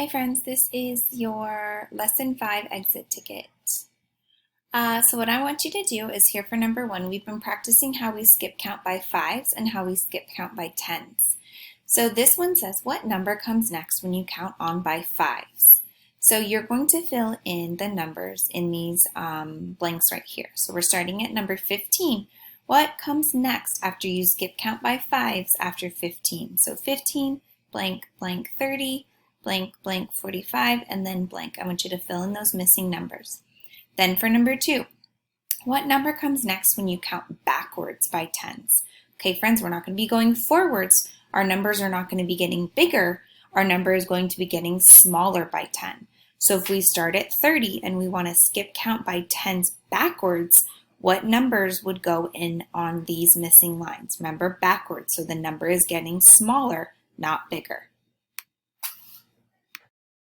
Hi friends, this is your Lesson 5 exit ticket. So what I want you to do is here for number 1, we've been practicing how we skip count by 5s and how we skip count by 10s. So this one says, what number comes next when you count on by 5s? So you're going to fill in the numbers in these blanks right here. So we're starting at number 15. What comes next after you skip count by 5s after 15? So 15, blank, blank, 30, blank, blank, 45, and then blank. I want you to fill in those missing numbers. Then for number 2, what number comes next when you count backwards by 10s? Okay, friends, we're not going to be going forwards. Our numbers are not going to be getting bigger. Our number is going to be getting smaller by 10. So if we start at 30 and we want to skip count by 10s backwards, what numbers would go in on these missing lines? Remember, backwards, so the number is getting smaller, not bigger.